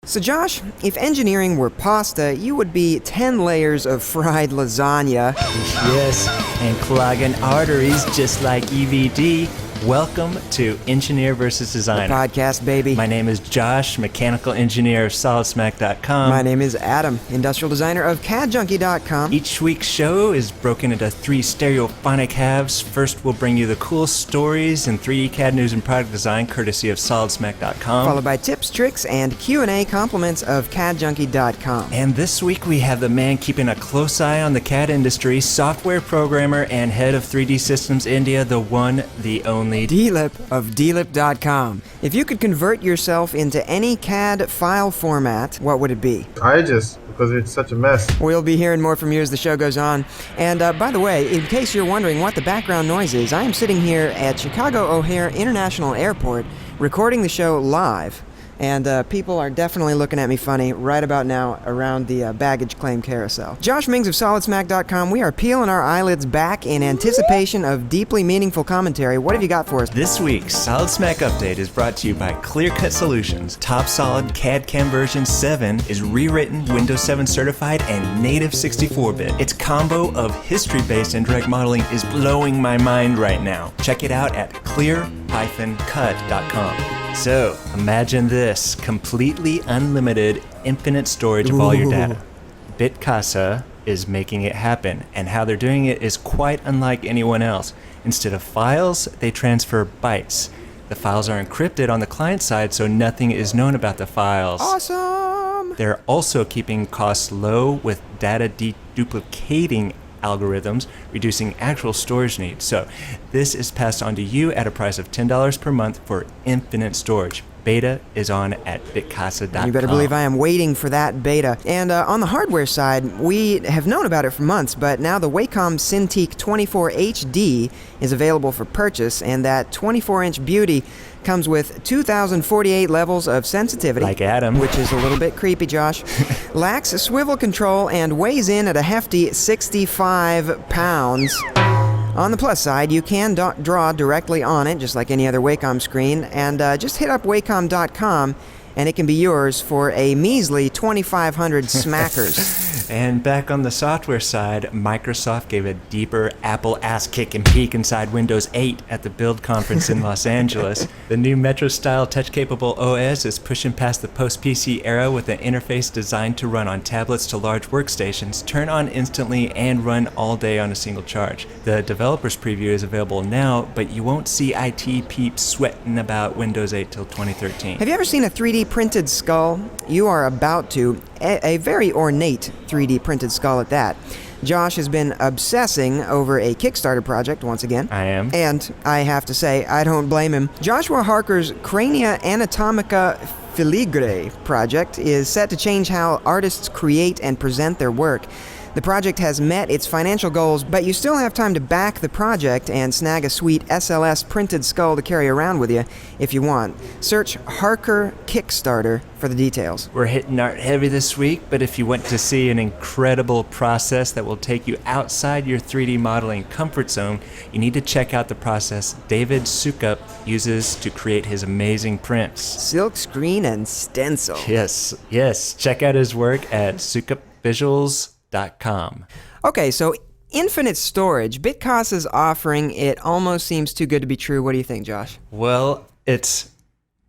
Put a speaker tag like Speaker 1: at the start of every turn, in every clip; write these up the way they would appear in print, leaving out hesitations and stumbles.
Speaker 1: So Josh, if engineering were pasta, you would be 10 layers of fried lasagna.
Speaker 2: Yes, and clogging arteries just like EvD. Welcome to Engineer vs. Designer.
Speaker 1: The podcast, baby.
Speaker 2: My name is Josh, mechanical engineer of SolidSmack.com.
Speaker 1: My name is Adam, industrial designer of CADjunkie.com.
Speaker 2: Each week's show is broken into 3 stereophonic halves. First, we'll bring you the coolest stories in 3D CAD news and product design, courtesy of SolidSmack.com.
Speaker 1: Followed by tips, tricks, and Q&A compliments of CADjunkie.com.
Speaker 2: And this week we have the man keeping a close eye on the CAD industry, software programmer and head of 3D Systems India, the one, the only
Speaker 1: Deelip of Deelip.com. If you could convert yourself into any CAD file format, what would it be?
Speaker 3: Because it's such a mess.
Speaker 1: We'll be hearing more from you as the show goes on. And by the way, in case you're wondering what the background noise is, I am sitting here at Chicago O'Hare International Airport recording the show live. And people are definitely looking at me funny right about now around the baggage claim carousel. Josh Mings of SolidSmack.com, we are peeling our eyelids back in anticipation of deeply meaningful commentary. What have you got for us?
Speaker 2: This week's SolidSmack Update is brought to you by Clear Cut Solutions. Top Solid CAD CAM version 7 is rewritten, Windows 7 certified, and native 64-bit. Its combo of history-based indirect modeling is blowing my mind right now. Check it out at clear-cut.com. So, imagine this, completely unlimited, infinite storage of all your data. Bitcasa is making it happen, and how they're doing it is quite unlike anyone else. Instead of files, they transfer bytes. The files are encrypted on the client side, so nothing is known about the files.
Speaker 1: Awesome!
Speaker 2: They're also keeping costs low with data deduplicating algorithms, reducing actual storage needs. So this is passed on to you at a price of $10 per month for infinite storage. Beta is on at bitcasa.com.
Speaker 1: You better believe I am waiting for that beta. And on the hardware side, we have known about it for months, but now the Wacom Cintiq 24 HD is available for purchase, and that 24-inch beauty comes with 2,048 levels of sensitivity.
Speaker 2: Like Adam.
Speaker 1: Which is a little bit creepy, Josh. Lacks swivel control and weighs in at a hefty 65 pounds. On the plus side, you can draw directly on it, just like any other Wacom screen, and just hit up Wacom.com, and it can be yours for a measly 2,500 smackers.
Speaker 2: And back on the software side, Microsoft gave a deeper Apple ass kick and peek inside Windows 8 at the Build conference in Los Angeles. The new Metro-style touch-capable OS is pushing past the post-PC era with an interface designed to run on tablets to large workstations, turn on instantly, and run all day on a single charge. The developer's preview is available now, but you won't see IT peeps sweating about Windows 8 till 2013.
Speaker 1: Have you ever seen a 3D printed skull? You are about to. A very ornate 3D printed skull at that. Josh has been obsessing over a Kickstarter project once again.
Speaker 2: I am.
Speaker 1: And I have to say, I don't blame him. Joshua Harker's Crania Anatomica Filigree project is set to change how artists create and present their work. The project has met its financial goals, but you still have time to back the project and snag a sweet SLS printed skull to carry around with you if you want. Search Harker Kickstarter for the details.
Speaker 2: We're hitting art heavy this week, but if you want to see an incredible process that will take you outside your 3D modeling comfort zone, you need to check out the process David Sukup uses to create his amazing prints.
Speaker 1: Silk screen and stencil.
Speaker 2: Yes. Check out his work at sukupvisuals.com.
Speaker 1: Okay, so infinite storage. Bitcasa's offering it almost seems too good to be true. What do you think, Josh?
Speaker 2: Well, it's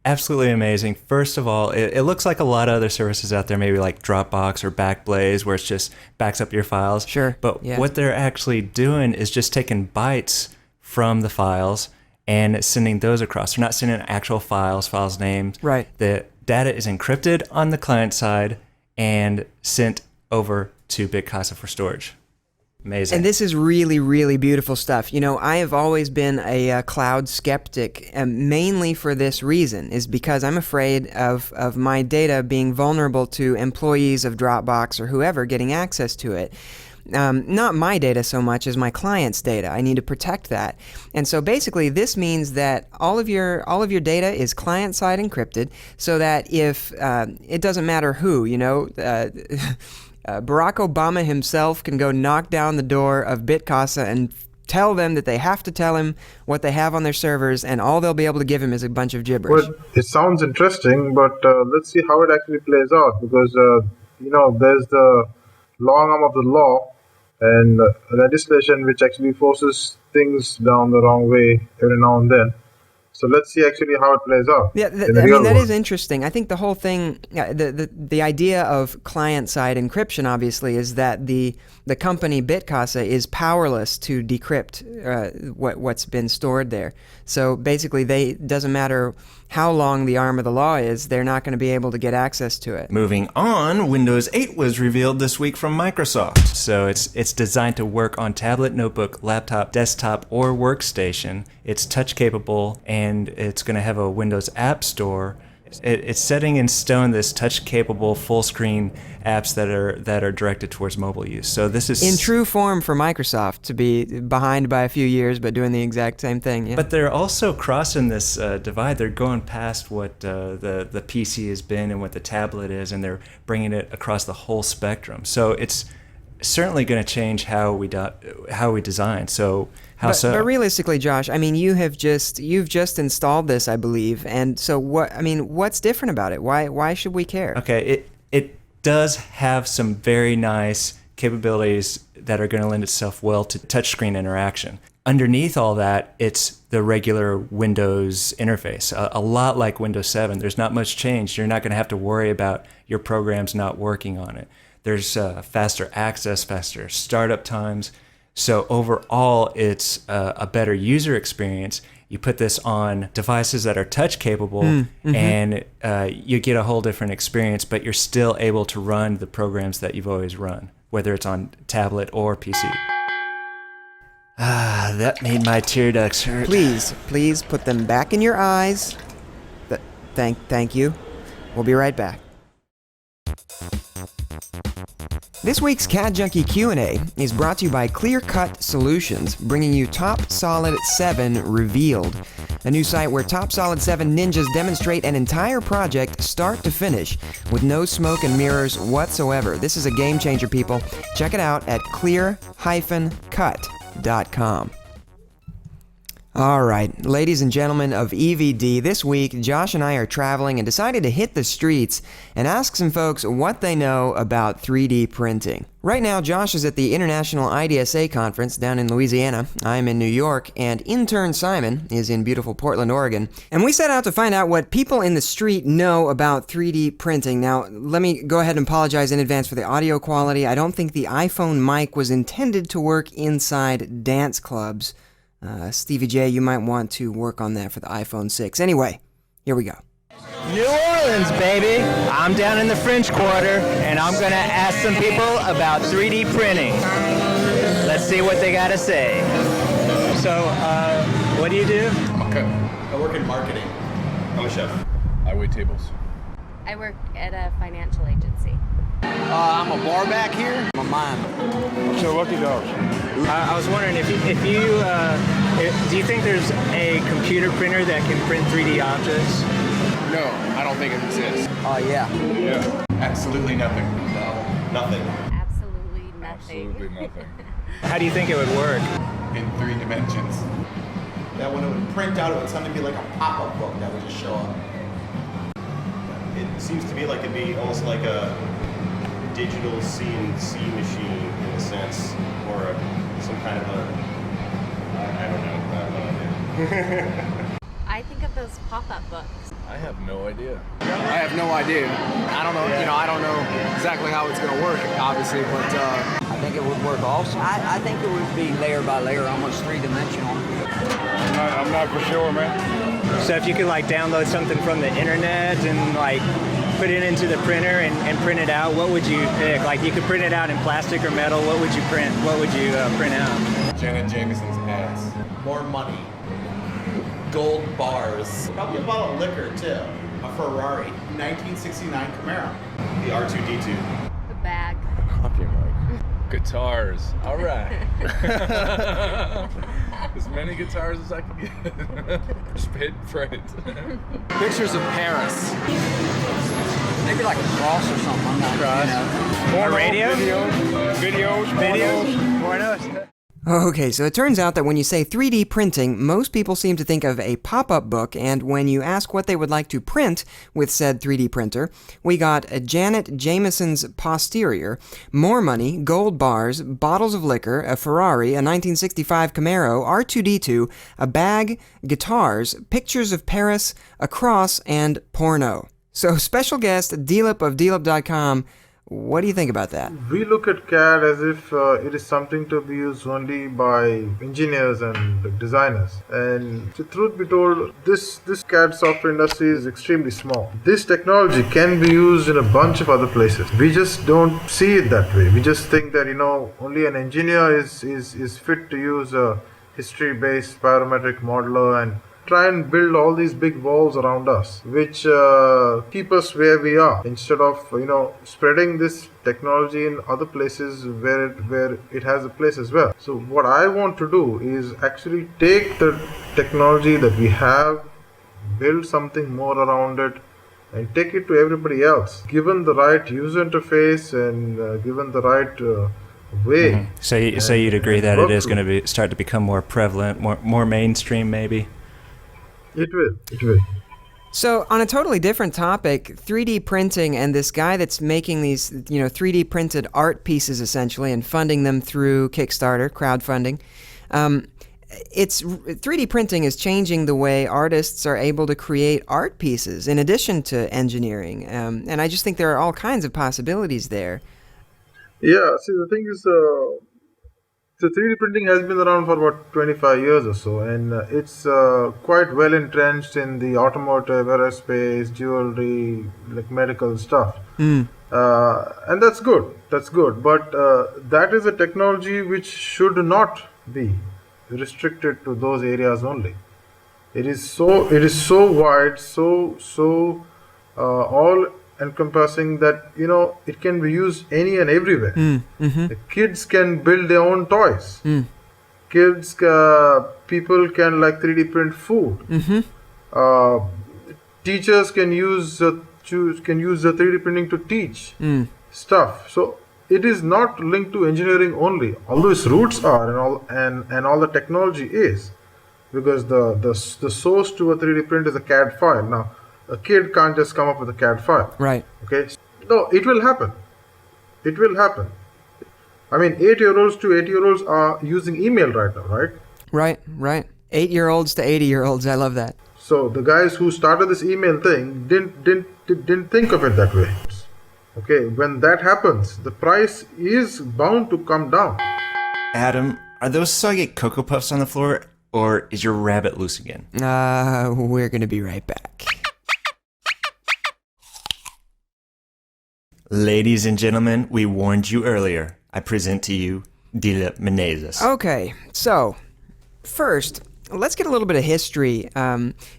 Speaker 2: absolutely amazing. First of all, it looks like a lot of other services out there, maybe like Dropbox or Backblaze, where it's just backs up your files.
Speaker 1: Sure.
Speaker 2: But
Speaker 1: yeah.
Speaker 2: What they're actually doing is just taking bytes from the files and sending those across. They're not sending actual files names.
Speaker 1: Right.
Speaker 2: The data is encrypted on the client side and sent over to Bitcasa for storage. Amazing.
Speaker 1: And this is really, really beautiful stuff. You know, I have always been a cloud skeptic, mainly for this reason, is because I'm afraid of my data being vulnerable to employees of Dropbox or whoever getting access to it. Not my data so much as my client's data. I need to protect that. And so basically this means that all of your data is client-side encrypted, so that if it doesn't matter who, you know, Barack Obama himself can go knock down the door of Bitcasa and tell them that they have to tell him what they have on their servers, and all they'll be able to give him is a bunch of gibberish.
Speaker 3: Well, it sounds interesting, but let's see how it actually plays out, because there's the long arm of the law and legislation which actually forces things down the wrong way every now and then. So let's see actually how it plays out.
Speaker 1: Yeah, that is interesting. I think the whole thing, the idea of client-side encryption, obviously, is that the company Bitcasa is powerless to decrypt what's been stored there. So basically, doesn't matter how long the arm of the law is, they're not going to be able to get access to it.
Speaker 2: Moving on, Windows 8 was revealed this week from Microsoft. So it's designed to work on tablet, notebook, laptop, desktop, or workstation. It's touch capable, and it's going to have a Windows App Store. It's setting in stone this touch-capable full-screen apps that are directed towards mobile use. So this is
Speaker 1: in true form for Microsoft to be behind by a few years, but doing the exact same thing. Yeah.
Speaker 2: But they're also crossing this divide. They're going past what the PC has been and what the tablet is, and they're bringing it across the whole spectrum. So it's certainly going to change how we design. So.
Speaker 1: But realistically, Josh, I mean, you've just installed this, I believe, and so what's different about it? Why should we care?
Speaker 2: Okay, it does have some very nice capabilities that are going to lend itself well to touchscreen interaction. Underneath all that, it's the regular Windows interface, a lot like Windows 7. There's not much change. You're not going to have to worry about your programs not working on it. There's faster access, faster startup times. So overall, it's a better user experience. You put this on devices that are touch capable, and you get a whole different experience, but you're still able to run the programs that you've always run, whether it's on tablet or PC. Ah, that made my tear ducts hurt.
Speaker 1: Please put them back in your eyes. Thank you. We'll be right back. This week's CAD Junkie Q&A is brought to you by Clear Cut Solutions, bringing you Top Solid 7 Revealed, a new site where Top Solid 7 ninjas demonstrate an entire project start to finish with no smoke and mirrors whatsoever. This is a game changer, people. Check it out at clear-cut.com. All right, ladies and gentlemen of EvD, this week Josh and I are traveling and decided to hit the streets and ask some folks what they know about 3D printing. Right now, Josh is at the International IDSA conference down in Louisiana. I'm in New York, and intern Simon is in beautiful Portland, Oregon. And we set out to find out what people in the street know about 3D printing. Now, let me go ahead and apologize in advance for the audio quality. I don't think the iPhone mic was intended to work inside dance clubs. Stevie J, you might want to work on that for the iPhone 6. Anyway, here we go.
Speaker 4: New Orleans, baby. I'm down in the French Quarter, and I'm going to ask some people about 3D printing. Let's see what they got to say. So, what do you do?
Speaker 5: I'm a cook. I work in marketing. I'm a chef.
Speaker 6: I wait tables.
Speaker 7: I work at a financial agency.
Speaker 8: I'm a bar back here. I'm a mime.
Speaker 6: So lucky dogs.
Speaker 4: I was wondering if do you think there's a computer printer that can print 3D objects?
Speaker 6: No, I don't think it exists.
Speaker 8: Yeah.
Speaker 6: Yeah.
Speaker 5: Absolutely nothing. No, nothing.
Speaker 7: Absolutely nothing.
Speaker 6: Absolutely nothing.
Speaker 4: How do you think it would work?
Speaker 5: In 3 dimensions. That when it would print out, it would suddenly be like a pop-up book that would just show up. It seems to me like it'd be almost like a digital CNC machine in a sense, or some kind of I don't know.
Speaker 7: I think of those pop-up books.
Speaker 6: I have no idea.
Speaker 8: I have no idea. I don't know. I don't know exactly how it's going to work, obviously, but I think it would work awesome. I think it would be layer by layer, almost three-dimensional.
Speaker 6: I'm not for sure, man.
Speaker 4: So if you could like download something from the internet and like put it into the printer and print it out, what would you pick? Like you could print it out in plastic or metal. What would you print? What would you print out?
Speaker 5: Janet Jameson's ass. More money. Gold bars. Probably a bottle of liquor too. A Ferrari. 1969 Camaro. The R2D2.
Speaker 7: The bag.
Speaker 6: Copy mic. Guitars. All right. As many guitars as I can get. Spit freight.
Speaker 8: Pictures of Paris. Maybe like a cross or something. I'm not.
Speaker 4: Cross. A radio?
Speaker 6: Videos.
Speaker 4: Pornos?
Speaker 1: Okay, so it turns out that when you say 3D printing, most people seem to think of a pop-up book, and when you ask what they would like to print with said 3D printer, we got a Janet Jameson's posterior, more money, gold bars, bottles of liquor, a Ferrari, a 1965 Camaro, R2-D2, a bag, guitars, pictures of Paris, a cross, and porno. So special guest Deelip of Deelip.com, what do you think about that?
Speaker 3: We look at CAD as if it is something to be used only by engineers and designers. And the truth be told, this CAD software industry is extremely small. This technology can be used in a bunch of other places. We just don't see it that way. We just think that, only an engineer is fit to use a history-based parametric modeler and try and build all these big walls around us, which keep us where we are, instead of spreading this technology in other places where it has a place as well. So what I want to do is actually take the technology that we have, build something more around it, and take it to everybody else, given the right user interface and given the right way.
Speaker 2: Mm-hmm. So you'd agree that it is going to start to become more prevalent, more mainstream, maybe.
Speaker 3: It will.
Speaker 1: So, on a totally different topic, 3D printing and this guy that's making these, 3D printed art pieces essentially and funding them through Kickstarter, crowdfunding. 3D printing is changing the way artists are able to create art pieces in addition to engineering. And I just think there are all kinds of possibilities there.
Speaker 3: Yeah, see, the thing is, so 3D printing has been around for about 25 years or so, and it's quite well entrenched in the automotive, aerospace, jewelry, like medical stuff. And that's good. But that is a technology which should not be restricted to those areas only. It is so wide, so all encompassing that it can be used any and everywhere. The kids can build their own toys. People can 3D print food. Teachers can use the 3D printing to teach stuff. So it is not linked to engineering only, although its roots are and all the technology is, because the source to a 3D print is a CAD file. Now, a kid can't just come up with a CAD file.
Speaker 1: Right.
Speaker 3: Okay. No, it will happen. I mean, 8-year-olds to 80-year-olds are using email right now, right?
Speaker 1: Right. 8-year-olds to 80-year-olds. I love that.
Speaker 3: So the guys who started this email thing didn't think of it that way. Okay. When that happens, the price is bound to come down.
Speaker 2: Adam, are those soggy Cocoa Puffs on the floor, or is your rabbit loose again?
Speaker 1: We're gonna be right back.
Speaker 2: Ladies and gentlemen, we warned you earlier. I present to you Deelip Menezes.
Speaker 1: Okay, so first, let's get a little bit of history.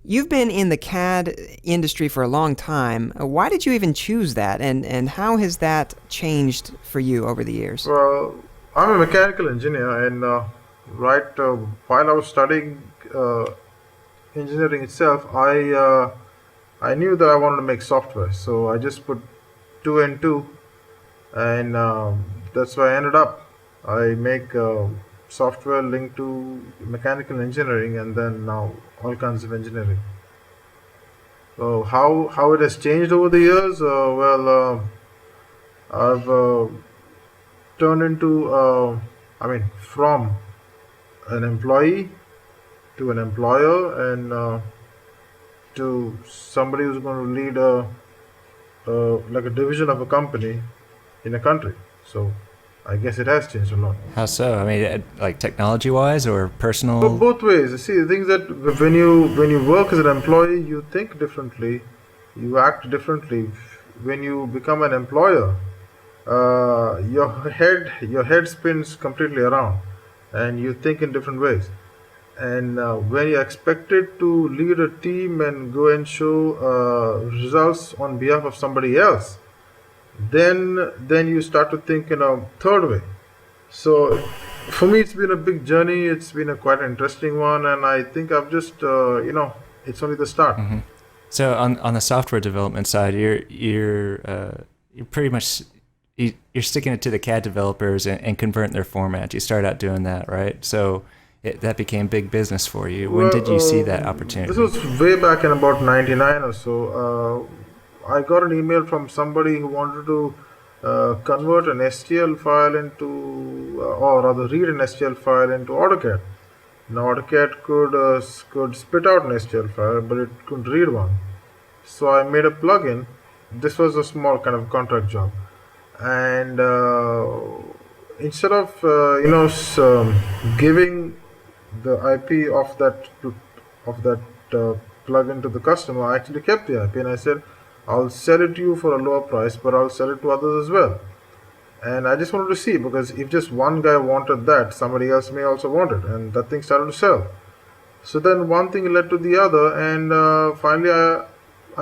Speaker 1: You've been in the CAD industry for a long time. Why did you even choose that, and how has that changed for you over the years?
Speaker 3: Well, I'm a mechanical engineer, and while I was studying engineering itself, I knew that I wanted to make software, so I just put 2 and 2, and that's where I ended up. I make software linked to mechanical engineering, and then now all kinds of engineering. So how it has changed over the years? I've turned into from an employee to an employer, and to somebody who's going to lead a division of a company in a country. So I guess it has changed a lot.
Speaker 2: How so? I mean, like technology-wise or personal?
Speaker 3: But both ways. You see, the things that when you work as an employee, you think differently, you act differently. When you become an employer, your head spins completely around, and you think in different ways. And when you're expected to lead a team and go and show results on behalf of somebody else, then you start to think in a third way. So for me, it's been a big journey. It's been a quite interesting one, and I think I've just it's only the start.
Speaker 2: Mm-hmm. So on the software development side, you're pretty much you're sticking it to the CAD developers and converting their formats. You start out doing that, right? So that became big business for you. When did you see that opportunity?
Speaker 3: This was way back in about 99 or so. I got an email from somebody who wanted to convert an STL file into, or rather read an STL file into AutoCAD. Now AutoCAD could spit out an STL file, but it couldn't read one. So I made a plugin. This was a small kind of contract job, and instead of giving the IP of that plugin to the customer, I actually kept the IP and I said, I'll sell it to you for a lower price, but I'll sell it to others as well. And I just wanted to see, because if just one guy wanted that, somebody else may also want it, and that thing started to sell. So then one thing led to the other, and finally I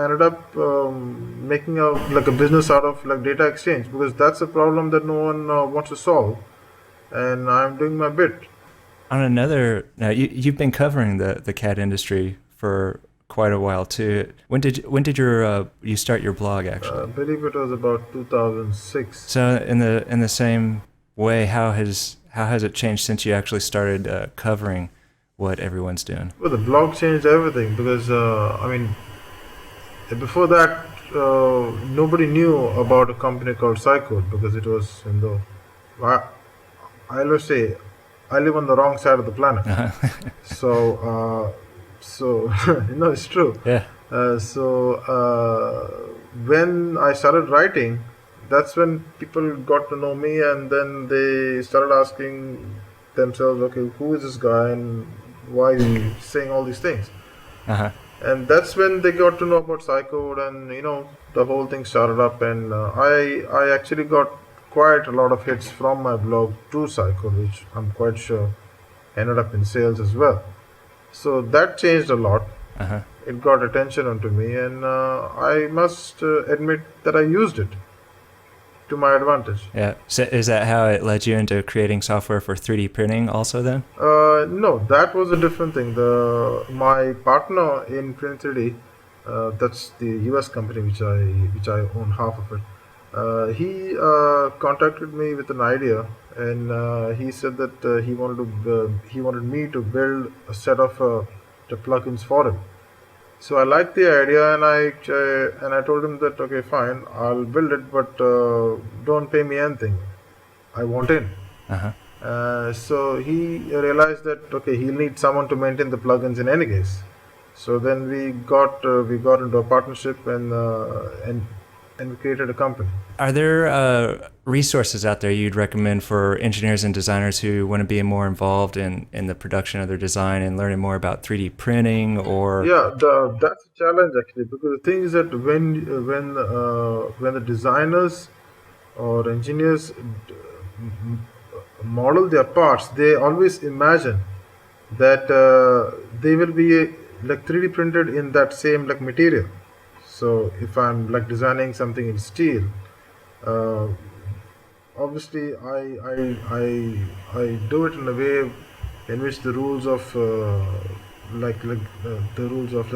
Speaker 3: ended up making a business out of data exchange, because that's a problem that no one wants to solve, and I'm doing my bit.
Speaker 2: On another, now you've been covering the CAD industry for quite a while too. When did you start your blog actually?
Speaker 3: I believe it was about 2006.
Speaker 2: So in the same way, how has it changed since you actually started covering what everyone's doing?
Speaker 3: Well, the blog changed everything, because before that nobody knew about a company called Psycode, because it was in the I always say I live on the wrong side of the planet. So it's true.
Speaker 2: Yeah.
Speaker 3: When I started writing, that's when people got to know me, and then they started asking themselves, okay, who is this guy and why is he saying all these things? And that's when they got to know about Psycode, and the whole thing started up, and I actually got quite a lot of hits from my blog to Psycode, which I'm quite sure ended up in sales as well. So that changed a lot. It got attention onto me, and I must admit that I used it to my advantage.
Speaker 2: Yeah. So is that how it led you into creating software for 3D printing also then?
Speaker 3: No, that was a different thing. My partner in Print 3D, that's the US company which I own half of it. He contacted me with an idea, and he said that he wanted me to build a set of the plugins for him. So I liked the idea, and I told him that okay, fine, I'll build it, but don't pay me anything. I want in. So he realized that okay, he'll need someone to maintain the plugins in any case. So then we got into a partnership, and we created a company.
Speaker 2: Are there resources out there you'd recommend for engineers and designers who want to be more involved in the production of their design and learning more about 3D printing? Or
Speaker 3: that's a challenge actually, because the thing is that when the designers or engineers model their parts, they always imagine that they will be 3D printed in that same material. So if I'm designing something in steel, obviously I do it in a way in which the rules of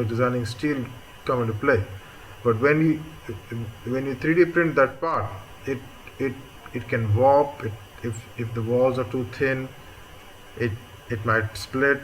Speaker 3: designing steel come into play. But when you 3D print that part, it can warp. If the walls are too thin, it might split,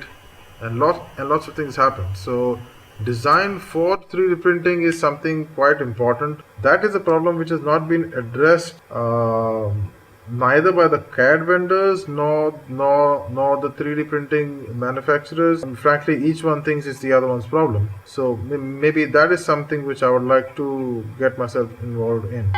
Speaker 3: and lots of things happen. So design for 3D printing is something quite important. That is a problem which has not been addressed neither by the CAD vendors nor the 3D printing manufacturers. And frankly, each one thinks it's the other one's problem. So maybe that is something which I would like to get myself involved in.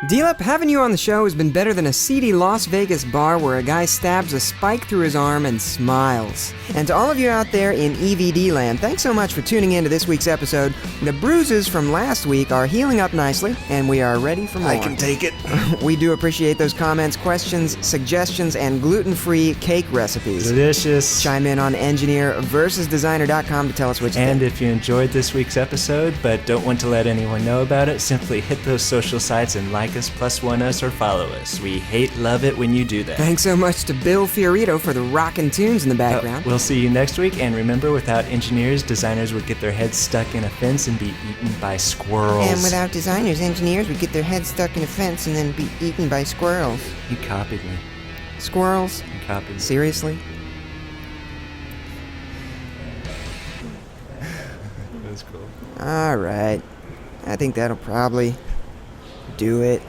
Speaker 1: Deelip, having you on the show has been better than a seedy Las Vegas bar where a guy stabs a spike through his arm and smiles. And to all of you out there in EvD land, thanks so much for tuning in to this week's episode. The bruises from last week are healing up nicely, and we are ready for more.
Speaker 2: I can take it.
Speaker 1: We do appreciate those comments, questions, suggestions, and gluten-free cake recipes.
Speaker 2: Delicious.
Speaker 1: Chime in on engineerversusdesigner.com to tell us what you think.
Speaker 2: And if you enjoyed this week's episode but don't want to let anyone know about it, simply hit those social sites and like like us, +1 us, or follow us. We hate love it when you do that.
Speaker 1: Thanks so much to Bill Fiorito for the rockin' tunes in the background.
Speaker 2: We'll see you next week, and remember, without engineers, designers would get their heads stuck in a fence and be eaten by squirrels.
Speaker 1: And without designers, engineers would get their heads stuck in a fence and then be eaten by squirrels.
Speaker 2: You copied me.
Speaker 1: Squirrels?
Speaker 2: You copied me.
Speaker 1: Seriously?
Speaker 2: That's cool.
Speaker 1: Alright. I think that'll probably do it.